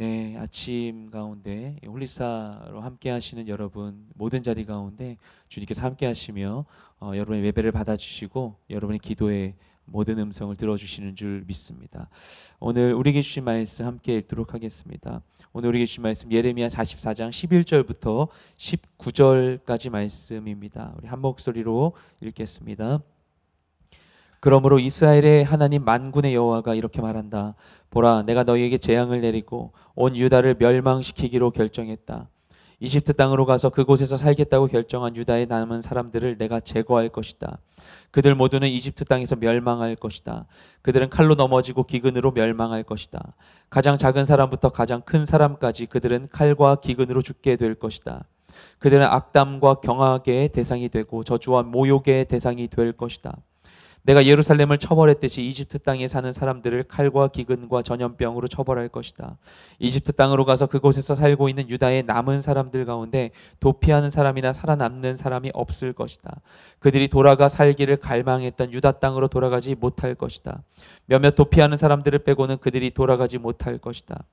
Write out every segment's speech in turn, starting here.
네, 아침 가운데 홀리사로 함께 하시는 여러분 모든 자리 가운데 주님께서 함께 하시며 여러분의 예배를 받아주시고 여러분의 기도에 모든 음성을 들어주시는 줄 믿습니다. 오늘 우리에게 주신 말씀 함께 읽도록 하겠습니다. 오늘 우리에게 주신 말씀 예레미야 44장 11절부터 19절까지 말씀입니다. 우리 한 목소리로 읽겠습니다. 그러므로 이스라엘의 하나님 만군의 여호와가 이렇게 말한다. 보라, 내가 너희에게 재앙을 내리고 온 유다를 멸망시키기로 결정했다. 이집트 땅으로 가서 그곳에서 살겠다고 결정한 유다의 남은 사람들을 내가 제거할 것이다. 그들 모두는 이집트 땅에서 멸망할 것이다. 그들은 칼로 넘어지고 기근으로 멸망할 것이다. 가장 작은 사람부터 가장 큰 사람까지 그들은 칼과 기근으로 죽게 될 것이다. 그들은 악담과 경악의 대상이 되고 저주와 모욕의 대상이 될 것이다. 내가 예루살렘을 처벌했듯이 이집트 땅에 사는 사람들을 칼과 기근과 전염병으로 처벌할 것이다. 이집트 땅으로 가서 그곳에서 살고 있는 유다의 남은 사람들 가운데 도피하는 사람이나 살아남는 사람이 없을 것이다. 그들이 돌아가 살기를 갈망했던 유다 땅으로 돌아가지 못할 것이다. 몇몇 도피하는 사람들을 빼고는 그들이 돌아가지 못할 것이다.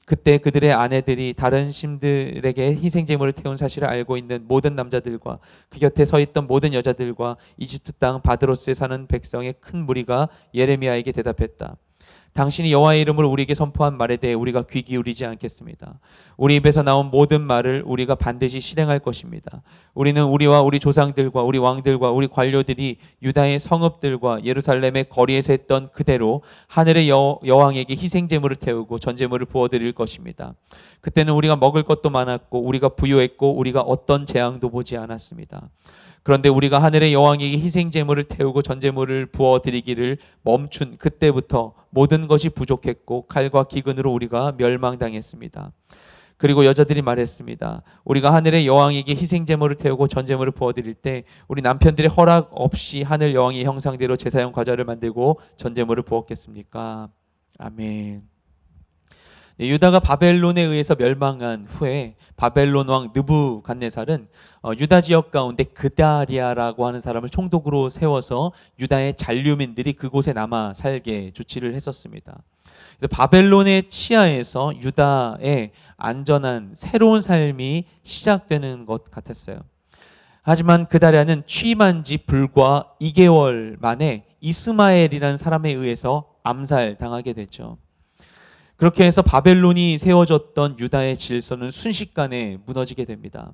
그때 그들의 아내들이 다른 신들에게 희생제물을 태운 사실을 알고 있는 모든 남자들과 그 곁에 서 있던 모든 여자들과 이집트 땅 바드로스에 사는 백성의 큰 무리가 예레미야에게 대답했다. 당신이 여호와의 이름으로 우리에게 선포한 말에 대해 우리가 귀 기울이지 않겠습니다. 우리 입에서 나온 모든 말을 우리가 반드시 실행할 것입니다. 우리는 우리와 우리 조상들과 우리 왕들과 우리 관료들이 유다의 성읍들과 예루살렘의 거리에서 했던 그대로 하늘의 여왕에게 희생제물을 태우고 전제물을 부어드릴 것입니다. 그때는 우리가 먹을 것도 많았고 우리가 부유했고 우리가 어떤 재앙도 보지 않았습니다. 그런데 우리가 하늘의 여왕에게 희생제물을 태우고 전제물을 부어드리기를 멈춘 그때부터 모든 것이 부족했고 칼과 기근으로 우리가 멸망당했습니다. 그리고 여자들이 말했습니다. 우리가 하늘의 여왕에게 희생제물을 태우고 전제물을 부어드릴 때 우리 남편들의 허락 없이 하늘 여왕의 형상대로 제사용 과자를 만들고 전제물을 부었겠습니까? 아멘. 유다가 바벨론에 의해서 멸망한 후에 바벨론 왕 느부갓네살은 유다 지역 가운데 그다리아라고 하는 사람을 총독으로 세워서 유다의 잔류민들이 그곳에 남아 살게 조치를 했었습니다. 그래서 바벨론의 치하에서 유다의 안전한 새로운 삶이 시작되는 것 같았어요. 하지만 그다리아는 취임한 지 불과 2개월 만에 이스마엘이라는 사람에 의해서 암살당하게 됐죠. 그렇게 해서 바벨론이 세워졌던 유다의 질서는 순식간에 무너지게 됩니다.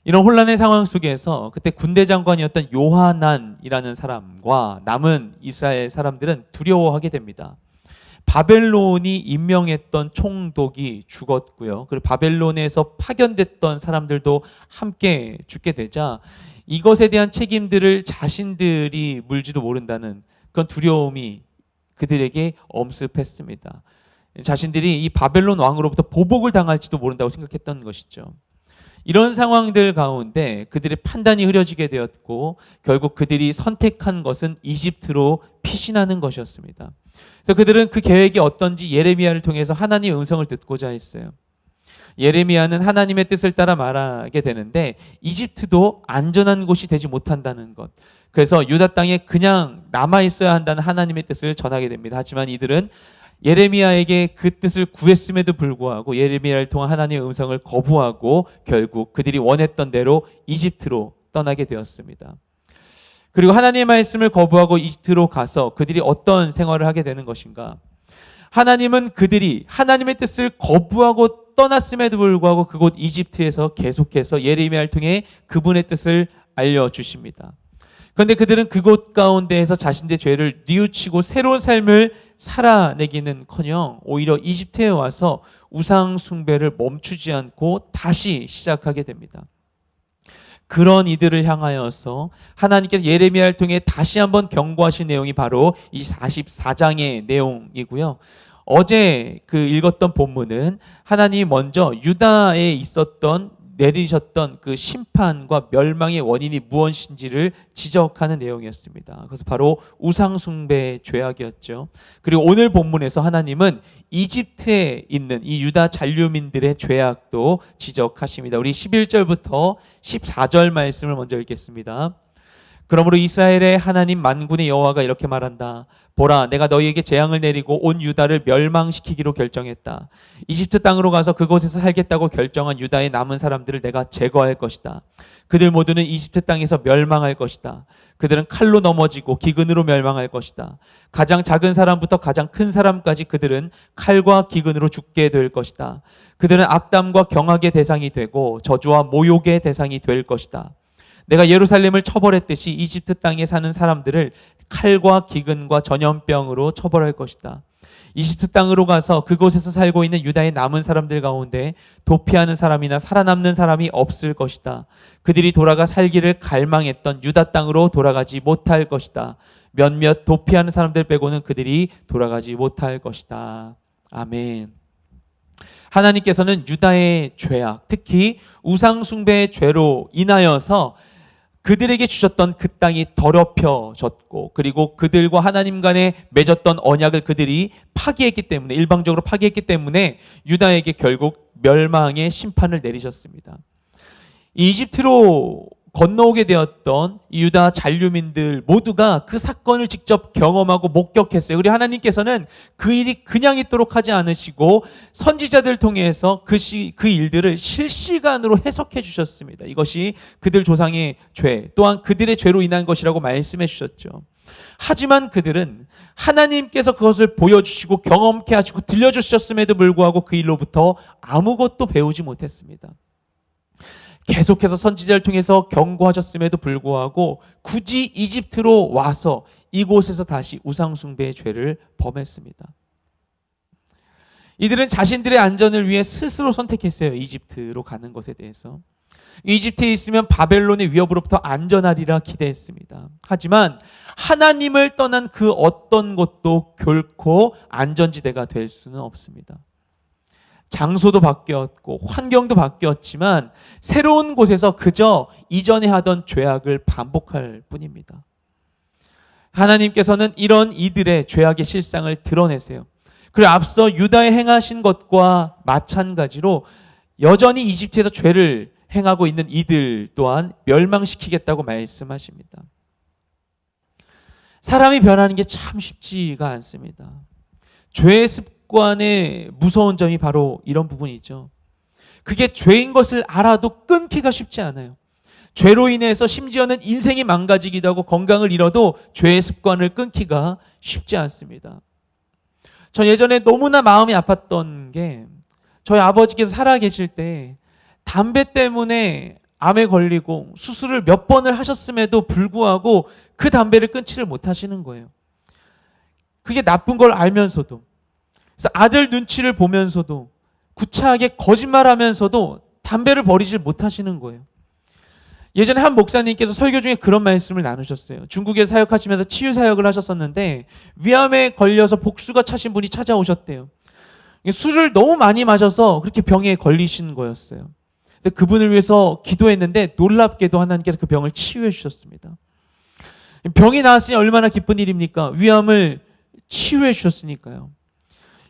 이런 혼란의 상황 속에서 그때 군대 장관이었던 요하난이라는 사람과 남은 이스라엘 사람들은 두려워하게 됩니다. 바벨론이 임명했던 총독이 죽었고요. 그리고 바벨론에서 파견됐던 사람들도 함께 죽게 되자 이것에 대한 책임들을 자신들이 물지도 모른다는 그런 두려움이 그들에게 엄습했습니다. 자신들이 이 바벨론 왕으로부터 보복을 당할지도 모른다고 생각했던 것이죠. 이런 상황들 가운데 그들의 판단이 흐려지게 되었고 결국 그들이 선택한 것은 이집트로 피신하는 것이었습니다. 그래서 그들은 그 계획이 어떤지 예레미야를 통해서 하나님의 음성을 듣고자 했어요. 예레미야는 하나님의 뜻을 따라 말하게 되는데 이집트도 안전한 곳이 되지 못한다는 것. 그래서 유다 땅에 그냥 남아 있어야 한다는 하나님의 뜻을 전하게 됩니다. 하지만 이들은 예레미야에게 그 뜻을 구했음에도 불구하고 예레미야를 통한 하나님의 음성을 거부하고 결국 그들이 원했던 대로 이집트로 떠나게 되었습니다. 그리고 하나님의 말씀을 거부하고 이집트로 가서 그들이 어떤 생활을 하게 되는 것인가? 하나님은 그들이 하나님의 뜻을 거부하고 떠났음에도 불구하고 그곳 이집트에서 계속해서 예레미야를 통해 그분의 뜻을 알려주십니다. 그런데 그들은 그곳 가운데에서 자신들의 죄를 뉘우치고 새로운 삶을 살아내기는커녕 오히려 이집트에 와서 우상 숭배를 멈추지 않고 다시 시작하게 됩니다. 그런 이들을 향하여서 하나님께서 예레미야를 통해 다시 한번 경고하신 내용이 바로 이 44장의 내용이고요. 어제 그 읽었던 본문은 하나님이 먼저 유다에 있었던 내리셨던 그 심판과 멸망의 원인이 무엇인지를 지적하는 내용이었습니다. 그래서 바로 우상숭배의 죄악이었죠. 그리고 오늘 본문에서 하나님은 이집트에 있는 이 유다 잔류민들의 죄악도 지적하십니다. 우리 11절부터 14절 말씀을 먼저 읽겠습니다. 그러므로 이스라엘의 하나님 만군의 여호와가 이렇게 말한다. 보라, 내가 너희에게 재앙을 내리고 온 유다를 멸망시키기로 결정했다. 이집트 땅으로 가서 그곳에서 살겠다고 결정한 유다의 남은 사람들을 내가 제거할 것이다. 그들 모두는 이집트 땅에서 멸망할 것이다. 그들은 칼로 넘어지고 기근으로 멸망할 것이다. 가장 작은 사람부터 가장 큰 사람까지 그들은 칼과 기근으로 죽게 될 것이다. 그들은 악담과 경악의 대상이 되고 저주와 모욕의 대상이 될 것이다. 내가 예루살렘을 처벌했듯이 이집트 땅에 사는 사람들을 칼과 기근과 전염병으로 처벌할 것이다. 이집트 땅으로 가서 그곳에서 살고 있는 유다의 남은 사람들 가운데 도피하는 사람이나 살아남는 사람이 없을 것이다. 그들이 돌아가 살기를 갈망했던 유다 땅으로 돌아가지 못할 것이다. 몇몇 도피하는 사람들 빼고는 그들이 돌아가지 못할 것이다. 아멘. 하나님께서는 유다의 죄악, 특히 우상숭배의 죄로 인하여서 그들에게 주셨던 그 땅이 더럽혀졌고, 그리고 그들과 하나님 간에 맺었던 언약을 그들이 파기했기 때문에, 일방적으로 파기했기 때문에 유다에게 결국 멸망의 심판을 내리셨습니다. 이집트로 건너오게 되었던 유다 잔류민들 모두가 그 사건을 직접 경험하고 목격했어요. 그리고 하나님께서는 그 일이 그냥 있도록 하지 않으시고 선지자들 통해서 그 일들을 실시간으로 해석해 주셨습니다. 이것이 그들 조상의 죄, 또한 그들의 죄로 인한 것이라고 말씀해 주셨죠. 하지만 그들은 하나님께서 그것을 보여주시고 경험케 하시고 들려주셨음에도 불구하고 그 일로부터 아무것도 배우지 못했습니다. 계속해서 선지자를 통해서 경고하셨음에도 불구하고 굳이 이집트로 와서 이곳에서 다시 우상숭배의 죄를 범했습니다. 이들은 자신들의 안전을 위해 스스로 선택했어요. 이집트로 가는 것에 대해서. 이집트에 있으면 바벨론의 위협으로부터 안전하리라 기대했습니다. 하지만 하나님을 떠난 그 어떤 곳도 결코 안전지대가 될 수는 없습니다. 장소도 바뀌었고 환경도 바뀌었지만 새로운 곳에서 그저 이전에 하던 죄악을 반복할 뿐입니다. 하나님께서는 이런 이들의 죄악의 실상을 드러내세요. 그리고 앞서 유다에 행하신 것과 마찬가지로 여전히 이집트에서 죄를 행하고 있는 이들 또한 멸망시키겠다고 말씀하십니다. 사람이 변하는 게 참 쉽지가 않습니다. 죄의 습관의 무서운 점이 바로 이런 부분이죠. 그게 죄인 것을 알아도 끊기가 쉽지 않아요. 죄로 인해서 심지어는 인생이 망가지기도 하고 건강을 잃어도 죄의 습관을 끊기가 쉽지 않습니다. 저 예전에 너무나 마음이 아팠던 게 저희 아버지께서 살아계실 때 담배 때문에 암에 걸리고 수술을 몇 번을 하셨음에도 불구하고 그 담배를 끊지를 못하시는 거예요. 그게 나쁜 걸 알면서도, 그래서 아들 눈치를 보면서도 구차하게 거짓말하면서도 담배를 버리지 못하시는 거예요. 예전에 한 목사님께서 설교 중에 그런 말씀을 나누셨어요. 중국에 사역하시면서 치유 사역을 하셨었는데 위암에 걸려서 복수가 차신 분이 찾아오셨대요. 술을 너무 많이 마셔서 그렇게 병에 걸리신 거였어요. 근데 그분을 위해서 기도했는데 놀랍게도 하나님께서 그 병을 치유해 주셨습니다. 병이 나았으니 얼마나 기쁜 일입니까? 위암을 치유해 주셨으니까요.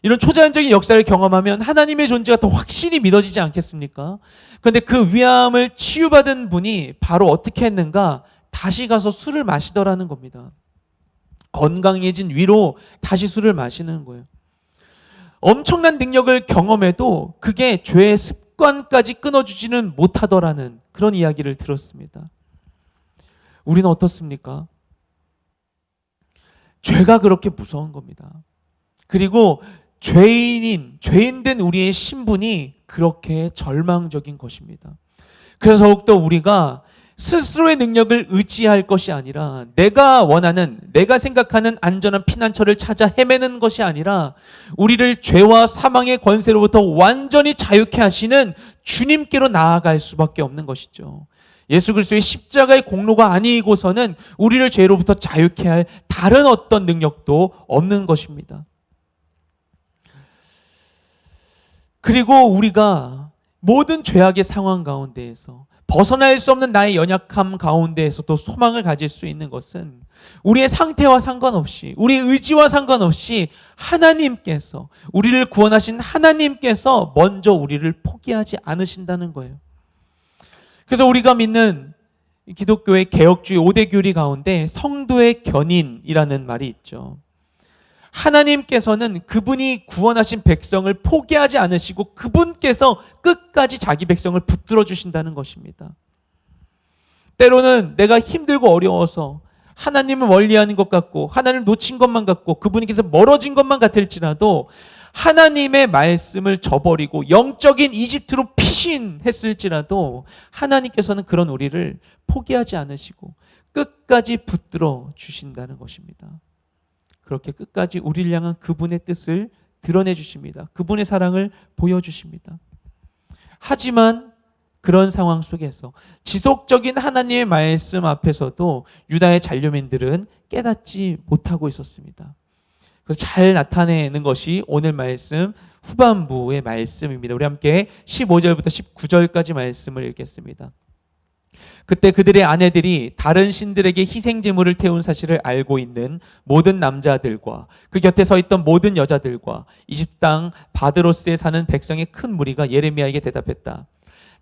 이런 초자연적인 역사를 경험하면 하나님의 존재가 더 확실히 믿어지지 않겠습니까? 그런데 그 위암을 치유받은 분이 바로 어떻게 했는가? 다시 가서 술을 마시더라는 겁니다. 건강해진 위로 다시 술을 마시는 거예요. 엄청난 능력을 경험해도 그게 죄의 습관까지 끊어주지는 못하더라는 그런 이야기를 들었습니다. 우리는 어떻습니까? 죄가 그렇게 무서운 겁니다. 그리고 죄인된 우리의 신분이 그렇게 절망적인 것입니다. 그래서 더욱더 우리가 스스로의 능력을 의지할 것이 아니라 내가 원하는, 내가 생각하는 안전한 피난처를 찾아 헤매는 것이 아니라 우리를 죄와 사망의 권세로부터 완전히 자유케 하시는 주님께로 나아갈 수밖에 없는 것이죠. 예수 그리스도의 십자가의 공로가 아니고서는 우리를 죄로부터 자유케 할 다른 어떤 능력도 없는 것입니다. 그리고 우리가 모든 죄악의 상황 가운데에서 벗어날 수 없는 나의 연약함 가운데에서도 소망을 가질 수 있는 것은 우리의 상태와 상관없이, 우리의 의지와 상관없이 하나님께서, 우리를 구원하신 하나님께서 먼저 우리를 포기하지 않으신다는 거예요. 그래서 우리가 믿는 기독교의 개혁주의 5대 교리 가운데 성도의 견인이라는 말이 있죠. 하나님께서는 그분이 구원하신 백성을 포기하지 않으시고 그분께서 끝까지 자기 백성을 붙들어 주신다는 것입니다. 때로는 내가 힘들고 어려워서 하나님을 멀리하는 것 같고 하나님을 놓친 것만 같고 그분께서 멀어진 것만 같을지라도 하나님의 말씀을 저버리고 영적인 이집트로 피신했을지라도 하나님께서는 그런 우리를 포기하지 않으시고 끝까지 붙들어 주신다는 것입니다. 그렇게 끝까지 우리를 향한 그분의 뜻을 드러내 주십니다. 그분의 사랑을 보여주십니다. 하지만 그런 상황 속에서 지속적인 하나님의 말씀 앞에서도 유다의 잔류민들은 깨닫지 못하고 있었습니다. 그래서 잘 나타내는 것이 오늘 말씀 후반부의 말씀입니다. 우리 함께 15절부터 19절까지 말씀을 읽겠습니다. 그때 그들의 아내들이 다른 신들에게 희생 제물을 태운 사실을 알고 있는 모든 남자들과 그 곁에 서 있던 모든 여자들과 이집트 땅 바드로스에 사는 백성의 큰 무리가 예레미야에게 대답했다.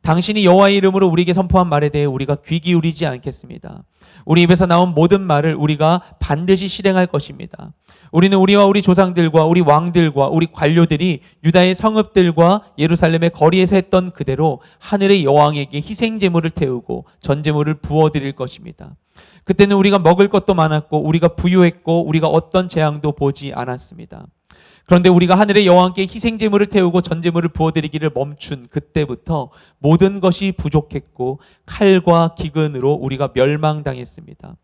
당신이 여호와의 이름으로 우리에게 선포한 말에 대해 우리가 귀 기울이지 않겠습니다. 우리 입에서 나온 모든 말을 우리가 반드시 실행할 것입니다. 우리는 우리와 우리 조상들과 우리 왕들과 우리 관료들이 유다의 성읍들과 예루살렘의 거리에서 했던 그대로 하늘의 여왕에게 희생 제물을 태우고 전제물을 부어드릴 것입니다. 그때는 우리가 먹을 것도 많았고 우리가 부유했고 우리가 어떤 재앙도 보지 않았습니다. 그런데 우리가 하늘의 여왕께 희생 제물을 태우고 전제물을 부어드리기를 멈춘 그때부터 모든 것이 부족했고 칼과 기근으로 우리가 멸망당했습니다.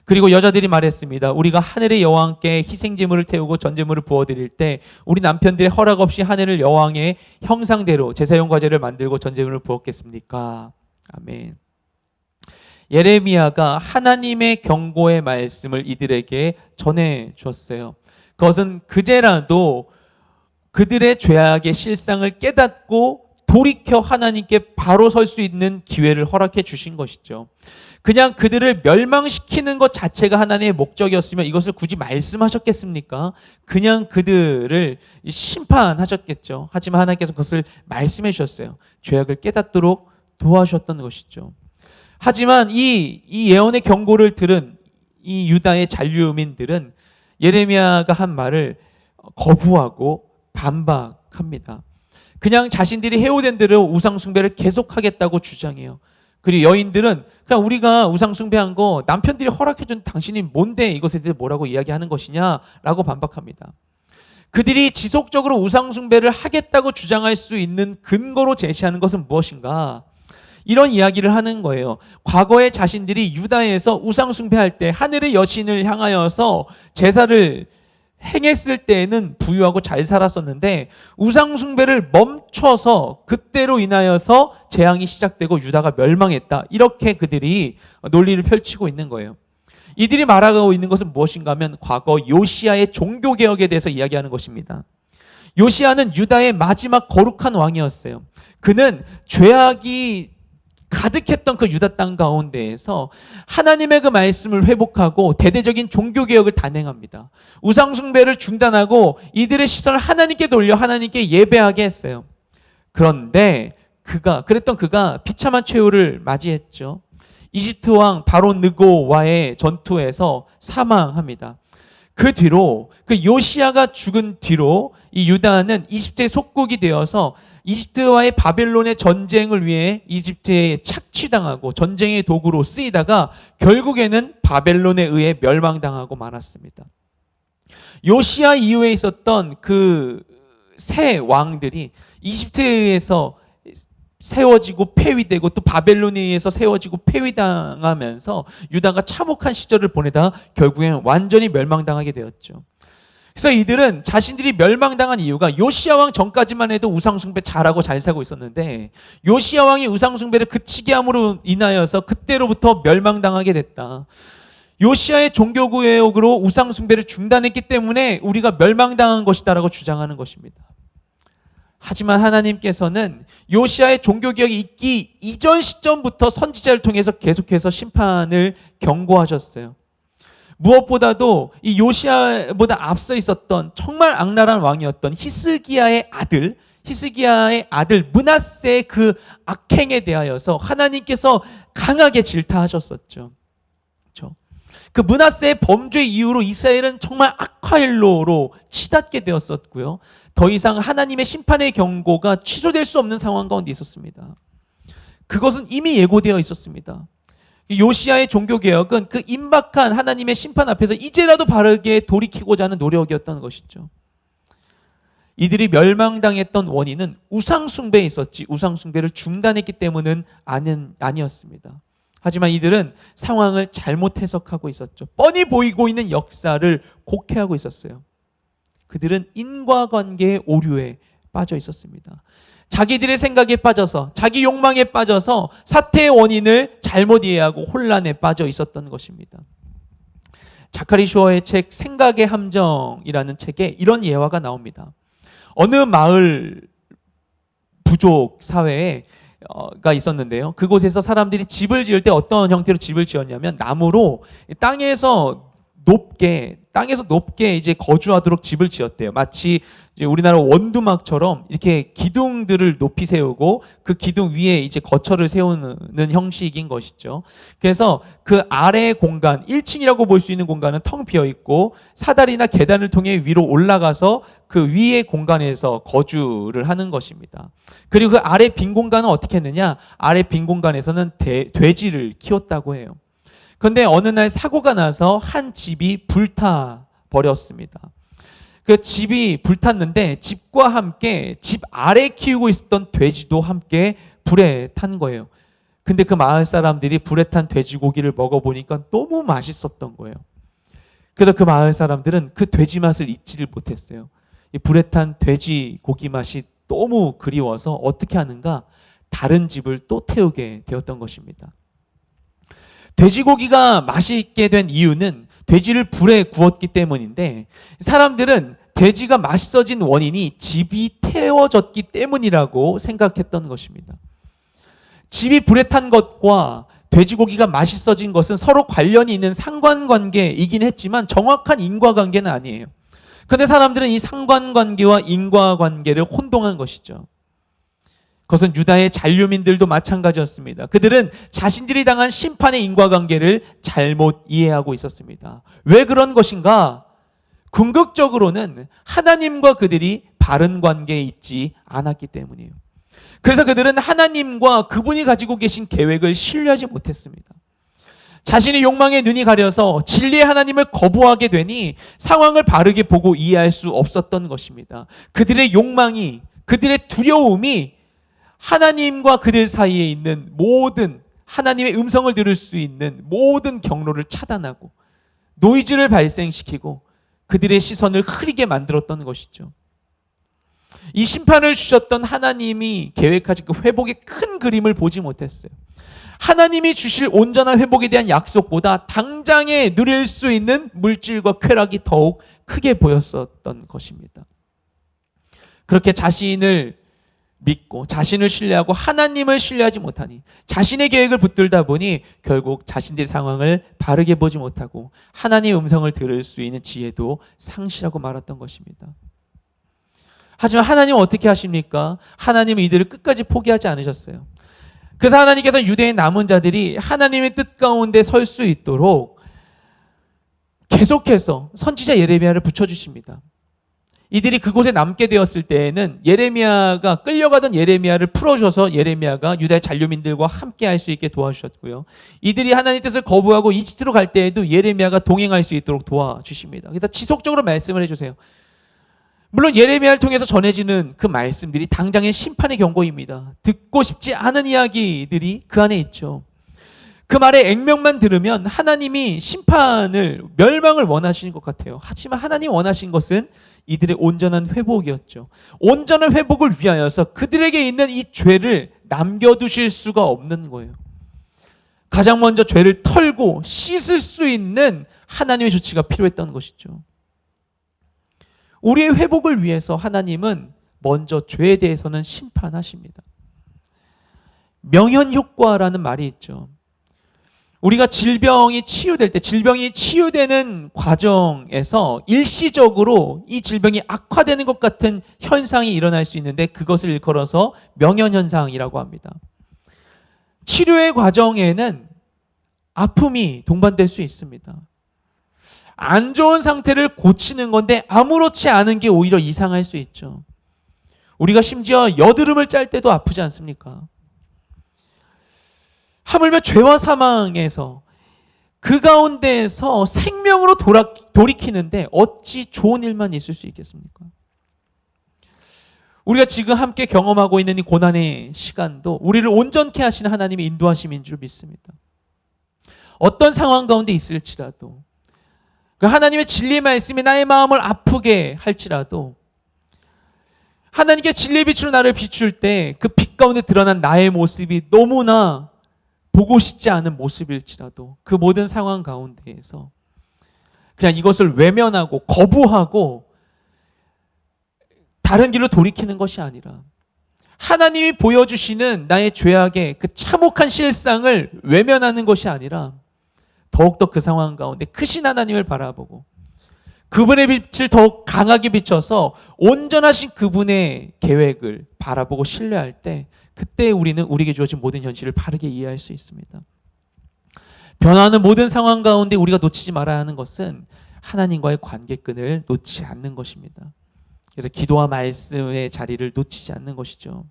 그리고 여자들이 말했습니다. 우리가 하늘의 여왕께 희생 제물을 태우고 전제물을 부어드릴 때 우리 남편들의 허락 없이 하늘의 여왕의 형상대로 제사용 과제를 만들고 전제물을 부었겠습니까? 아멘. 예레미야가 하나님의 경고의 말씀을 이들에게 전해 주었어요. 그것은 그제라도 그들의 죄악의 실상을 깨닫고 돌이켜 하나님께 바로 설 수 있는 기회를 허락해 주신 것이죠. 그냥 그들을 멸망시키는 것 자체가 하나님의 목적이었으면 이것을 굳이 말씀하셨겠습니까? 그냥 그들을 심판하셨겠죠. 하지만 하나님께서 그것을 말씀해 주셨어요. 죄악을 깨닫도록 도와주셨던 것이죠. 하지만 이 예언의 경고를 들은 이 유다의 잔류민들은 예레미야가 한 말을 거부하고 반박합니다. 그냥 자신들이 해오된 대로 우상숭배를 계속하겠다고 주장해요. 그리고 여인들은 그냥 우리가 우상숭배한 거 남편들이 허락해준 당신이 뭔데 이것에 대해 뭐라고 이야기하는 것이냐라고 반박합니다. 그들이 지속적으로 우상숭배를 하겠다고 주장할 수 있는 근거로 제시하는 것은 무엇인가? 이런 이야기를 하는 거예요. 과거에 자신들이 유다에서 우상숭배할 때 하늘의 여신을 향하여서 제사를 행했을 때에는 부유하고 잘 살았었는데 우상숭배를 멈춰서 그때로 인하여서 재앙이 시작되고 유다가 멸망했다. 이렇게 그들이 논리를 펼치고 있는 거예요. 이들이 말하고 있는 것은 무엇인가 하면 과거 요시야의 종교개혁에 대해서 이야기하는 것입니다. 요시야는 유다의 마지막 거룩한 왕이었어요. 그는 죄악이 가득했던 그 유다 땅 가운데에서 하나님의 그 말씀을 회복하고 대대적인 종교개혁을 단행합니다. 우상숭배를 중단하고 이들의 시선을 하나님께 돌려 하나님께 예배하게 했어요. 그런데 그가 비참한 최후를 맞이했죠. 이집트 왕 바로 느고와의 전투에서 사망합니다. 그 뒤로 그 요시야가 죽은 뒤로 이 유다는 이집트의 속국이 되어서 이집트와의 바벨론의 전쟁을 위해 이집트에 착취당하고 전쟁의 도구로 쓰이다가 결국에는 바벨론에 의해 멸망당하고 말았습니다. 요시야 이후에 있었던 그 새 왕들이 이집트에서 세워지고 폐위되고 또 바벨론에 의해서 세워지고 폐위당하면서 유다가 참혹한 시절을 보내다 결국엔 완전히 멸망당하게 되었죠. 그래서 이들은 자신들이 멸망당한 이유가 요시야 왕 전까지만 해도 우상숭배 잘하고 잘 살고 있었는데 요시야 왕이 우상숭배를 그치게 함으로 인하여서 그때로부터 멸망당하게 됐다. 요시야의 종교개혁으로 우상숭배를 중단했기 때문에 우리가 멸망당한 것이다라고 주장하는 것입니다. 하지만 하나님께서는 요시야의 종교개혁이 있기 이전 시점부터 선지자를 통해서 계속해서 심판을 경고하셨어요. 무엇보다도 이 요시야보다 앞서 있었던 정말 악랄한 왕이었던 히스기야의 아들 히스기야의 아들 므낫세의 그 악행에 대하여서 하나님께서 강하게 질타하셨었죠. 그렇죠? 그 므낫세의 범죄 이후로 이스라엘은 정말 악화일로로 치닫게 되었었고요. 더 이상 하나님의 심판의 경고가 취소될 수 없는 상황 가운데 있었습니다. 그것은 이미 예고되어 있었습니다. 요시야의 종교개혁은 그 임박한 하나님의 심판 앞에서 이제라도 바르게 돌이키고자 하는 노력이었던 것이죠. 이들이 멸망당했던 원인은 우상숭배에 있었지 우상숭배를 중단했기 때문은 아니었습니다. 하지만 이들은 상황을 잘못 해석하고 있었죠. 뻔히 보이고 있는 역사를 곡해하고 있었어요. 그들은 인과관계의 오류에 빠져 있었습니다. 자기들의 생각에 빠져서 자기 욕망에 빠져서 사태의 원인을 잘못 이해하고 혼란에 빠져 있었던 것입니다. 자카리 슈어의 책 생각의 함정이라는 책에 이런 예화가 나옵니다. 어느 마을 부족 사회에 가 있었는데요. 그곳에서 사람들이 집을 지을 때 어떤 형태로 집을 지었냐면 나무로 땅에서 높게 이제 거주하도록 집을 지었대요. 마치 이제 우리나라 원두막처럼 이렇게 기둥들을 높이 세우고 그 기둥 위에 이제 거처를 세우는 형식인 것이죠. 그래서 그 아래 공간, 1층이라고 볼 수 있는 공간은 텅 비어 있고 사다리나 계단을 통해 위로 올라가서 그 위의 공간에서 거주를 하는 것입니다. 그리고 그 아래 빈 공간은 어떻게 했느냐? 아래 빈 공간에서는 돼지를 키웠다고 해요. 그런데 어느 날 사고가 나서 한 집이 불타 버렸습니다. 그 집이 불탔는데 집과 함께 집 아래 키우고 있었던 돼지도 함께 불에 탄 거예요. 근데 그 마을 사람들이 불에 탄 돼지고기를 먹어보니까 너무 맛있었던 거예요. 그래서 그 마을 사람들은 그 돼지 맛을 잊지를 못했어요. 이 불에 탄 돼지고기 맛이 너무 그리워서 어떻게 하는가? 다른 집을 또 태우게 되었던 것입니다. 돼지고기가 맛있게 된 이유는 돼지를 불에 구웠기 때문인데 사람들은 돼지가 맛있어진 원인이 집이 태워졌기 때문이라고 생각했던 것입니다. 집이 불에 탄 것과 돼지고기가 맛있어진 것은 서로 관련이 있는 상관관계이긴 했지만 정확한 인과관계는 아니에요. 그런데 사람들은 이 상관관계와 인과관계를 혼동한 것이죠. 그것은 유다의 잔류민들도 마찬가지였습니다. 그들은 자신들이 당한 심판의 인과관계를 잘못 이해하고 있었습니다. 왜 그런 것인가? 궁극적으로는 하나님과 그들이 바른 관계에 있지 않았기 때문이에요. 그래서 그들은 하나님과 그분이 가지고 계신 계획을 신뢰하지 못했습니다. 자신의 욕망에 눈이 가려서 진리의 하나님을 거부하게 되니 상황을 바르게 보고 이해할 수 없었던 것입니다. 그들의 욕망이, 그들의 두려움이 하나님과 그들 사이에 있는 모든 하나님의 음성을 들을 수 있는 모든 경로를 차단하고 노이즈를 발생시키고 그들의 시선을 흐리게 만들었던 것이죠. 이 심판을 주셨던 하나님이 계획하신 그 회복의 큰 그림을 보지 못했어요. 하나님이 주실 온전한 회복에 대한 약속보다 당장에 누릴 수 있는 물질과 쾌락이 더욱 크게 보였었던 것입니다. 그렇게 자신을 믿고 자신을 신뢰하고 하나님을 신뢰하지 못하니 자신의 계획을 붙들다 보니 결국 자신들의 상황을 바르게 보지 못하고 하나님의 음성을 들을 수 있는 지혜도 상실하고 말았던 것입니다. 하지만 하나님은 어떻게 하십니까? 하나님은 이들을 끝까지 포기하지 않으셨어요. 그래서 하나님께서 유대의 남은 자들이 하나님의 뜻 가운데 설 수 있도록 계속해서 선지자 예레미야를 붙여주십니다. 이들이 그곳에 남게 되었을 때에는 예레미야가 끌려가던 예레미야를 풀어줘서 예레미야가 유다의 잔류민들과 함께 할 수 있게 도와주셨고요. 이들이 하나님의 뜻을 거부하고 이집트로 갈 때에도 예레미야가 동행할 수 있도록 도와주십니다. 그래서 지속적으로 말씀을 해주세요. 물론 예레미야를 통해서 전해지는 그 말씀들이 당장의 심판의 경고입니다. 듣고 싶지 않은 이야기들이 그 안에 있죠. 그 말의 액면만 들으면 하나님이 심판을, 멸망을 원하시는 것 같아요. 하지만 하나님 원하신 것은 이들의 온전한 회복이었죠. 온전한 회복을 위하여서 그들에게 있는 이 죄를 남겨두실 수가 없는 거예요. 가장 먼저 죄를 털고 씻을 수 있는 하나님의 조치가 필요했던 것이죠. 우리의 회복을 위해서 하나님은 먼저 죄에 대해서는 심판하십니다. 명현효과라는 말이 있죠. 우리가 질병이 치유될 때, 질병이 치유되는 과정에서 일시적으로 이 질병이 악화되는 것 같은 현상이 일어날 수 있는데 그것을 일컬어서 명현현상이라고 합니다. 치료의 과정에는 아픔이 동반될 수 있습니다. 안 좋은 상태를 고치는 건데 아무렇지 않은 게 오히려 이상할 수 있죠. 우리가 심지어 여드름을 짤 때도 아프지 않습니까? 하물며 죄와 사망에서 그 가운데에서 생명으로 돌이키는데 어찌 좋은 일만 있을 수 있겠습니까? 우리가 지금 함께 경험하고 있는 이 고난의 시간도 우리를 온전케 하시는 하나님의 인도하심인 줄 믿습니다. 어떤 상황 가운데 있을지라도 그 하나님의 진리의 말씀이 나의 마음을 아프게 할지라도 하나님께 진리의 빛으로 나를 비출 때 그 빛 가운데 드러난 나의 모습이 너무나 보고 싶지 않은 모습일지라도 그 모든 상황 가운데에서 그냥 이것을 외면하고 거부하고 다른 길로 돌이키는 것이 아니라 하나님이 보여주시는 나의 죄악의 그 참혹한 실상을 외면하는 것이 아니라 더욱더 그 상황 가운데 크신 하나님을 바라보고 그분의 빛을 더욱 강하게 비춰서 온전하신 그분의 계획을 바라보고 신뢰할 때 그때 우리는 우리에게 주어진 모든 현실을 바르게 이해할 수 있습니다. 변화하는 모든 상황 가운데 우리가 놓치지 말아야 하는 것은 하나님과의 관계끈을 놓지 않는 것입니다. 그래서 기도와 말씀의 자리를 놓치지 않는 것이죠.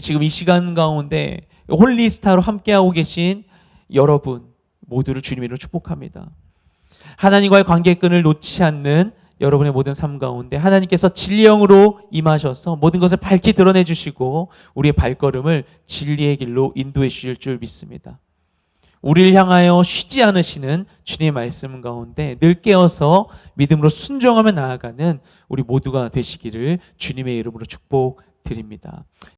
지금 이 시간 가운데 홀리스타로 함께하고 계신 여러분 모두를 주님으로 축복합니다. 하나님과의 관계끈을 놓지 않는 여러분의 모든 삶 가운데 하나님께서 진리의 영으로 임하셔서 모든 것을 밝히 드러내 주시고 우리의 발걸음을 진리의 길로 인도해 주실 줄 믿습니다. 우리를 향하여 쉬지 않으시는 주님의 말씀 가운데 늘 깨어서 믿음으로 순종하며 나아가는 우리 모두가 되시기를 주님의 이름으로 축복드립니다.